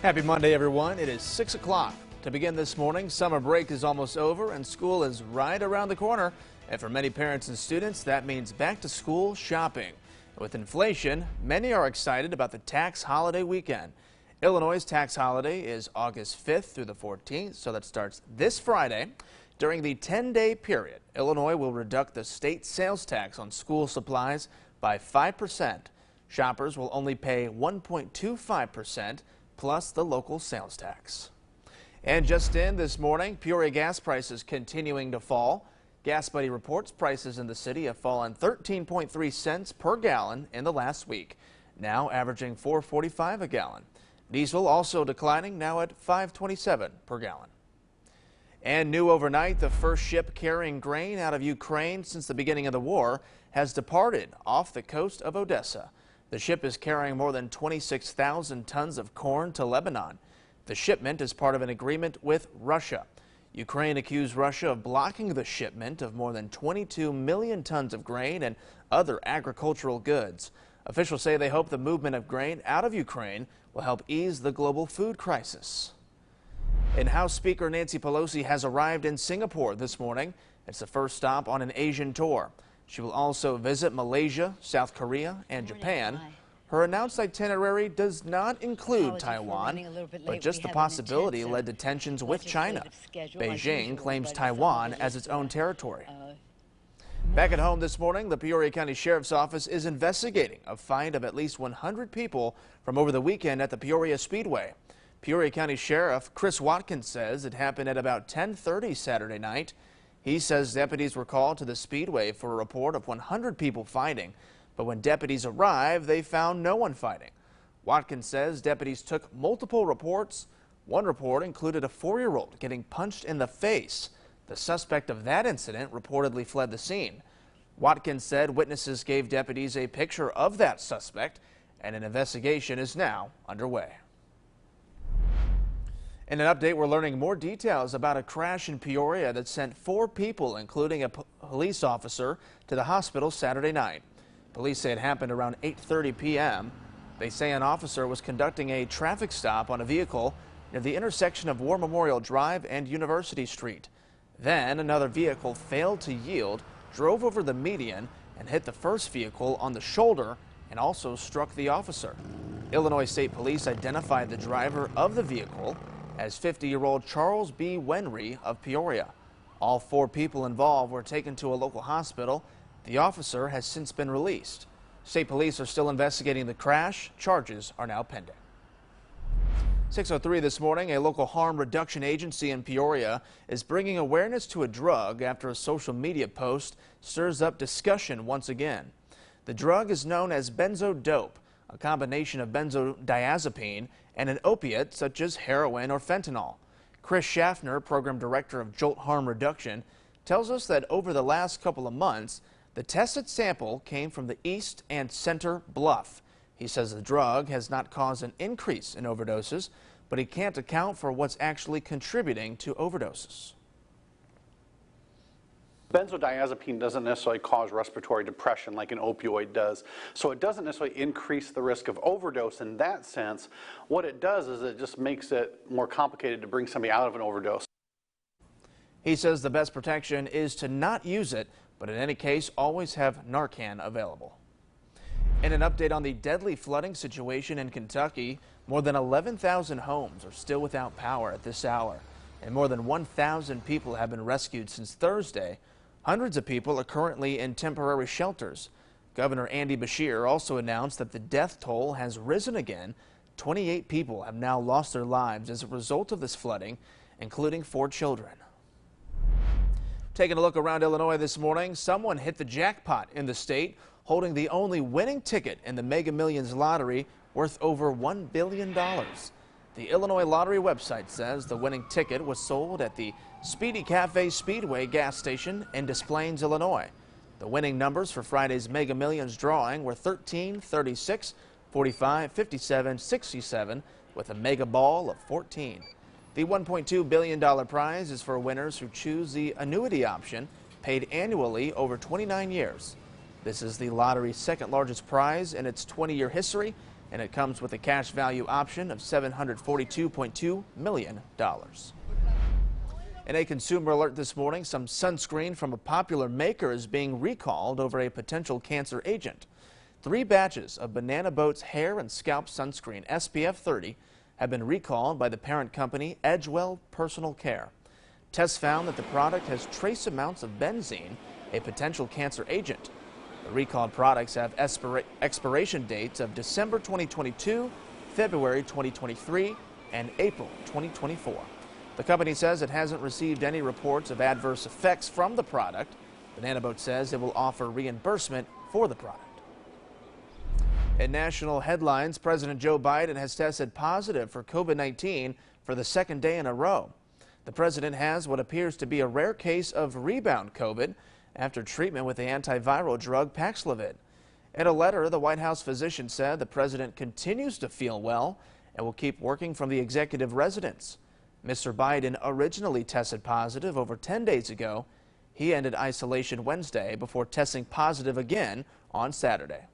Happy Monday, everyone. It is 6 o'clock. To begin this morning, summer break is almost over and school is right around the corner. And for many parents and students, that means back to school shopping. With inflation, many are excited about the tax holiday weekend. Illinois' tax holiday is August 5th through the 14th, so that starts this Friday. During the 10-day period, Illinois will reduce the state sales tax on school supplies by 5%. Shoppers will only pay 1.25% plus the local sales tax. And just in this morning, Peoria gas prices continuing to fall. Gas Buddy reports prices in the city have fallen 13.3 cents per gallon in the last week, now averaging $4.45 a gallon. Diesel also declining, now at $5.27 per gallon. And new overnight, the first ship carrying grain out of Ukraine since the beginning of the war has departed off the coast of Odessa. The ship is carrying more than 26,000 tons of corn to Lebanon. The shipment is part of an agreement with Russia. Ukraine accused Russia of blocking the shipment of more than 22 million tons of grain and other agricultural goods. Officials say they hope the movement of grain out of Ukraine will help ease the global food crisis. And House Speaker Nancy Pelosi has arrived in Singapore this morning. It's the first stop on an Asian tour. She will also visit Malaysia, South Korea, and Japan. Her announced itinerary does not include Taiwan, but just the possibility led to tensions with China. Beijing claims Taiwan as its own territory. Back at home this morning, the Peoria County Sheriff's Office is investigating a find of at least 100 people from over the weekend at the Peoria Speedway. Peoria County Sheriff Chris Watkins says it happened at about 10:30 Saturday night. He says deputies were called to the Speedway for a report of 100 people fighting, but when deputies arrived, they found no one fighting. Watkins says deputies took multiple reports. One report included a 4-year-old getting punched in the face. The suspect of that incident reportedly fled the scene. Watkins said witnesses gave deputies a picture of that suspect, and an investigation is now underway. In an update, we're learning more details about a crash in Peoria that sent 4 people, including a police officer, to the hospital Saturday night. Police say it happened around 8:30 p.m. They say an officer was conducting a traffic stop on a vehicle near the intersection of War Memorial Drive and University Street. Then another vehicle failed to yield, drove over the median, and hit the first vehicle on the shoulder and also struck the officer. Illinois State Police identified the driver of the vehicle as 50-year-old Charles B. Wenry of Peoria. All 4 people involved were taken to a local hospital. The officer has since been released. State police are still investigating the crash. Charges are now pending. 6:03 this morning, a local harm reduction agency in Peoria is bringing awareness to a drug after a social media post stirs up discussion once again. The drug is known as benzodope, a combination of benzodiazepine and an opiate such as heroin or fentanyl. Chris Schaffner, program director of Jolt Harm Reduction, tells us that over the last couple of months, the tested sample came from the East and Center Bluff. He says the drug has not caused an increase in overdoses, but he can't account for what's actually contributing to overdoses. Benzodiazepine doesn't necessarily cause respiratory depression like an opioid does, so it doesn't necessarily increase the risk of overdose in that sense. What it does is it just makes it more complicated to bring somebody out of an overdose. He says the best protection is to not use it, but in any case, always have Narcan available. In an update on the deadly flooding situation in Kentucky, more than 11,000 homes are still without power at this hour, and more than 1,000 people have been rescued since Thursday. Hundreds of people are currently in temporary shelters. Governor Andy Beshear also announced that the death toll has risen again. 28 people have now lost their lives as a result of this flooding, including 4 children. Taking a look around Illinois this morning, someone hit the jackpot in the state, holding the only winning ticket in the Mega Millions lottery worth over $1 billion. The Illinois Lottery website says the winning ticket was sold at the Speedy Cafe Speedway gas station in Des Plaines, Illinois. The winning numbers for Friday's Mega Millions drawing were 13, 36, 45, 57, 67, with a mega ball of 14. The $1.2 billion prize is for winners who choose the annuity option, paid annually over 29 years. This is the lottery's second largest prize in its 20-year history and it comes with a cash value option of $742.2 million. In a consumer alert this morning, some sunscreen from a popular maker is being recalled over a potential cancer agent. 3 batches of Banana Boat's hair and scalp sunscreen SPF 30 have been recalled by the parent company Edgewell Personal Care. Tests found that the product has trace amounts of benzene, a potential cancer agent. The recalled products have expiration dates of December 2022, February 2023, and April 2024. The company says it hasn't received any reports of adverse effects from the product. Banana Boat says it will offer reimbursement for the product. In national headlines, President Joe Biden has tested positive for COVID-19 for the 2nd day in a row. The president has what appears to be a rare case of rebound COVID after treatment with the antiviral drug Paxlovid. In a letter, the White House physician said the president continues to feel well and will keep working from the executive residence. Mr. Biden originally tested positive over 10 days ago. He ended isolation Wednesday before testing positive again on Saturday.